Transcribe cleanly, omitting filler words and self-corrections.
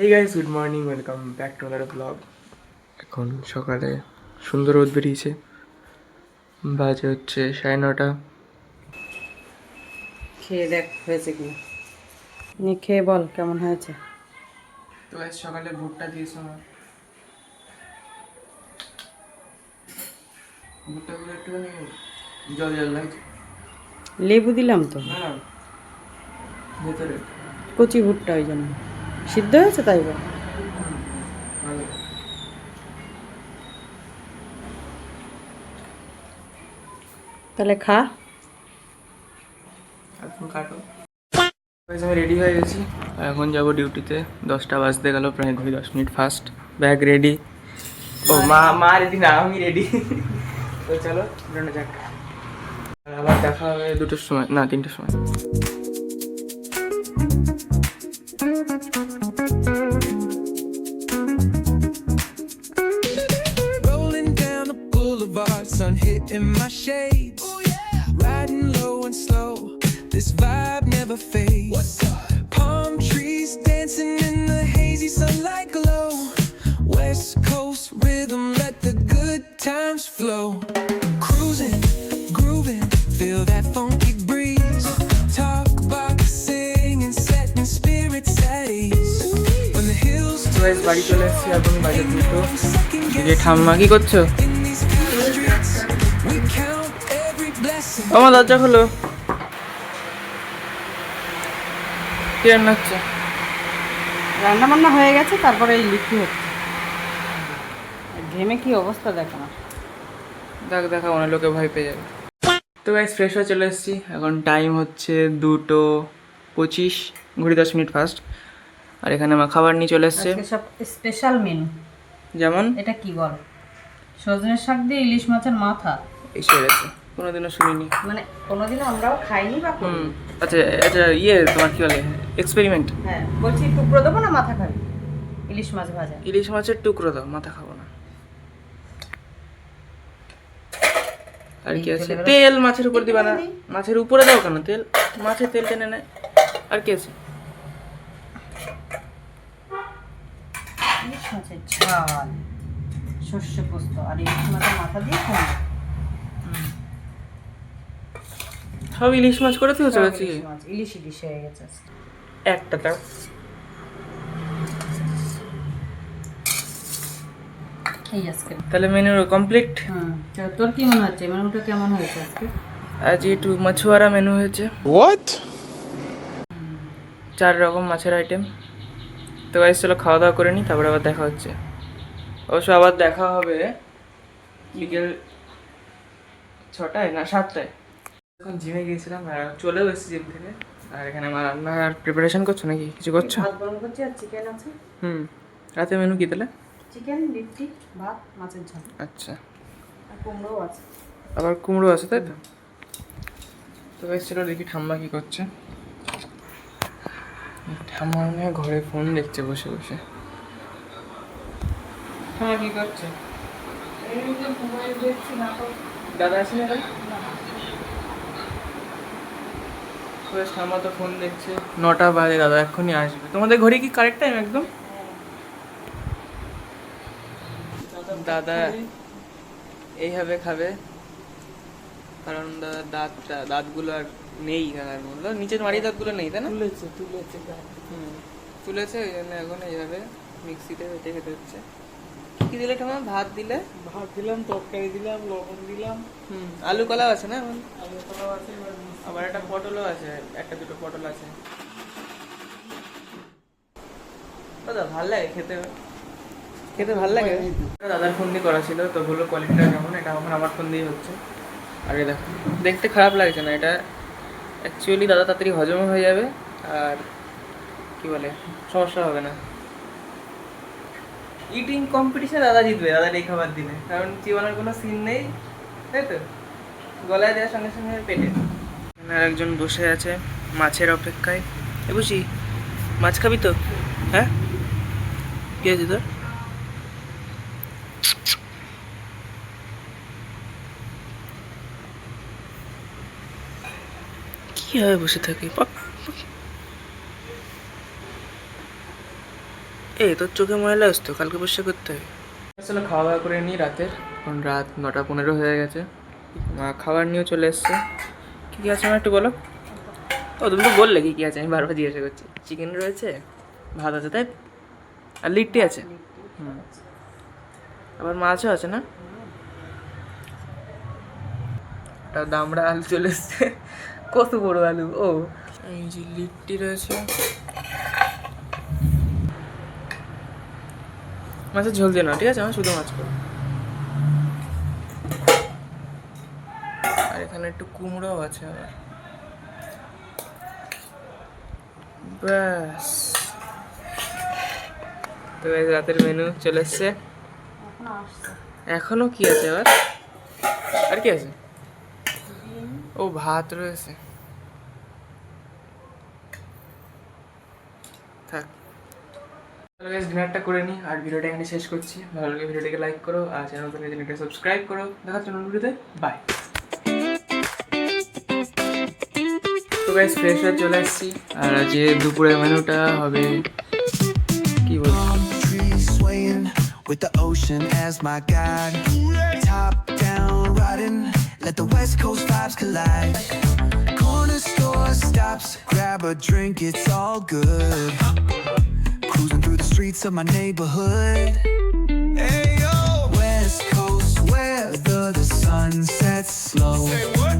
Hey guys, good morning, welcome back to another blog. এখন সকালে সুন্দর রোদ বেরিয়েছে, বাজে হচ্ছে 9:30। খেয়ে দেখ হয়েছে কি নি, খেয়ে বল কেমন হয়েছে। তো গাইস সকালে ভুট্টা দিয়েছে আমার, ভুট্টাগুলো একটুখানি জল জল লাগছে। লেবু দিলাম তো, না না, ভেতরে কচি ভুট্টা ওই জন্য সিদ্ধ হয়েছে তাই বল। ভালো। তাহলে খা। এখন কাটো। গাইস আমি রেডি হয়ে গেছি, এখন যাব ডিউটিতে। 10টা বাজতে গেল, প্রায় 10 মিনিট ফার্স্ট। Bag ready. ও মা রেডি না, আমি রেডি। তো চলো বেরোনো যাক, আবার দেখা হবে 2টোর সময়, না 3টের সময়। Rolling down the boulevard, sun hitting my shades. Riding low and slow, this vibe never fades. Palm trees dancing in the hazy sunlight glow. West Coast rhythm, let the good times flow. Cruising, grooving, feel that funky breeze. Talk boxing and setting spirits at ease. When the hills তো guys বাড়ি চলে এসেছি, এখন বাজে 2টো। যে ঠাম্মা কি করছো? আমার দরজা খোলো। কি রান্না হচ্ছে? রান্না বান্না হয়ে গেছে, তারপরে এই লিখি হচ্ছে। ঘেমে কি অবস্থা দেখো না। দেখা অনেক লোকে ভয় পেয়ে যাবে। তো গাইস ফ্রেশ হয়ে চলে এসেছি, এখন টাইম হচ্ছে 2:25, ঘড়ি 10 মিনিট ফার্স্ট। আর এখানে আমার খাবার নিয়ে চলে এসছে। আজকে সব স্পেশাল মেনু। যেমন এটা কি বল? সজনের শাক দিয়ে ইলিশ মাছের মাথা। এসে গেছে, কোনোদিনও শুনিনি। মানে কোনোদিনও আমরাও খাইনি বা করিনি। আচ্ছা আচ্ছা, তোমার কি বলে এক্সপেরিমেন্ট? হ্যাঁ, বলছি টুকরো দেবো না মাথা খাবি? ইলিশ মাছ ভাজা। ইলিশ মাছের টুকরো দাও, মাথা খাবো না। আর কি আছে? তেল মাছের উপর দিবা না? মাছের উপরে দাও কেন তেল? মাছের তেল টেনে নেয়। আর কি আছে? ইলিশ মাছের ঝাল, সর্ষে পোস্ত আর ইলিশ মাছের মাথা দিয়ে খাবো। সব ইলিশ মাছ করে দিয়েছো আজকে? ইলিশ ইলিশ হয়ে গেছে আজকে। একটা দাও। এই আজকে তাহলে মেনু কমপ্লিট। তোর কি মনে হচ্ছে মেনুটা কেমন হয়েছে আজকে? আজ একটু মাছুয়ারা মেনু হয়েছে। What? 4 রকম মাছের আইটেম। তো গাইস চলো খাওয়া দাওয়া করে নিই, তারপরে আবার দেখা হচ্ছে। অবশ্য আবার দেখা হবে বিকেল 6টায় না 7টায়। এখন জিমে গিয়েছিলাম আর চলেও এসেছি জিম থেকে। আর এখানে আমার রান্নার প্রিপারেশন করছো নাকি? কিছু করছো? ভাত গরম করছি আর চিকেন আছে। রাতে মেনু কি তাহলে? চিকেন, লিট্টি, ভাত, মাছের ঝাল। আচ্ছা, আর কুমড়োও আছে। আবার কুমড়ো আছে তাই তো? তো গাইস চলো দেখি ঠাম্মা কি করছে। ঠাম্মা মনে হয় ঘরে ফোন দেখছে বসে বসে। ঠাম্মা কি করছে? দাদা আছে না? ঠাম্মা তো ফোন দেখছে। 9টা বাজে, দাদা এক্ষুনি আসবে। তোমাদের ঘড়ি কি কারেক্ট টাইম একদম? দাদা এইভাবে খাবে, কারণ দাঁতগুলো আর নেই। দাদার বললো নিচের মাড়ি দাঁতগুলো নেই, তাই না? তুলেছে, ওই জন্য এখন এইভাবে মিক্সিতে বেটে খেতে হচ্ছে। কি দিলে ঠাম্মা? ভাত দিলাম, তরকারি দিলাম, লবণ দিলাম। আলু কলাও আছে না? আবার একটা পটলও আছে, 1-2টো পটল আছে। দাদা ভাল লাগে খেতে, খেতে ভাল লাগে। দাদার ফোন দিয়ে করা ছিল, তো বললো কোয়ালিটিটা কেমন। এটা এখন আমার ফোন দিয়ে হচ্ছে। আর এই দেখো, দেখতে খারাপ লাগছে না। এটা অ্যাকচুয়ালি দাদা তাড়াতাড়ি হজমও হয়ে যাবে, আর কি বলে সমস্যা হবে না। ইটিং কম্পিটিশনে দাদা জিতবে, দাদার এই খাবার দিলে, কারণ চিবানোর কোনো সিন নেই, তাই তো? গলায় দেওয়ার সঙ্গে সঙ্গে পেটে। আর একজন বসে আছে মাছের অপেক্ষায়। এ বুঝি মাছ খাবি তো? হ্যাঁ, কি আছে তোর? কিভাবে বসে থাকে? এই তোর চোখে ময়লা আসতো, কালকে পরিষ্কার করতে হবে। আসলে খাওয়া দাওয়া করে নিই রাতের, এখন রাত 9:15 হয়ে গেছে। মা খাবার নিয়েও চলে এসছে। কী কী আছে আমার একটু বলো। ও তুমি তো বললে কী কী আছে, আমি বারবার জিজ্ঞাসা করছি। চিকেন রয়েছে, ভাত আছে তাই, আর লিট্টি আছে। হুম, আবার মাছও আছে না? একটা দামড়া আলু চলে এসছে, কত বড় আলু। ও এই যে লিট্টি রয়েছে, মাছের ঝোল দিয়ে না, ঠিক আছে, আমার শুধু মাছ করো। আর এখানে একটু কুমড়োও আছে আবার। ব্যাস, তো এই রাতের মেনু চলে এসছে। এখনো আসছে। এখনো কি আছে আবার, আর কি আছে? ও ভাত রয়েছে, থাক। তাহলে গাইস ডিনারটা করে নিই আর ভিডিওটা এখানে শেষ করছি। ভালো লাগে ভিডিওটাকে লাইক করো আর চ্যানেলটাকে সাবস্ক্রাইব করো। দেখা হচ্ছে নতুন ভিডিওতে, বাই। তো গাইস ফ্রেশ হয়ে চলে এসেছি আর আজকে দুপুরের মেনুটা হবে কি বলবো, Palm trees swaying with the ocean as my guide. Top down riding, let the West Coast vibes collide. Corner store stops, grab a drink, it's all good. Cruising through the streets of my neighborhood. Hey yo, West Coast weather, the sun sets slow. Say what?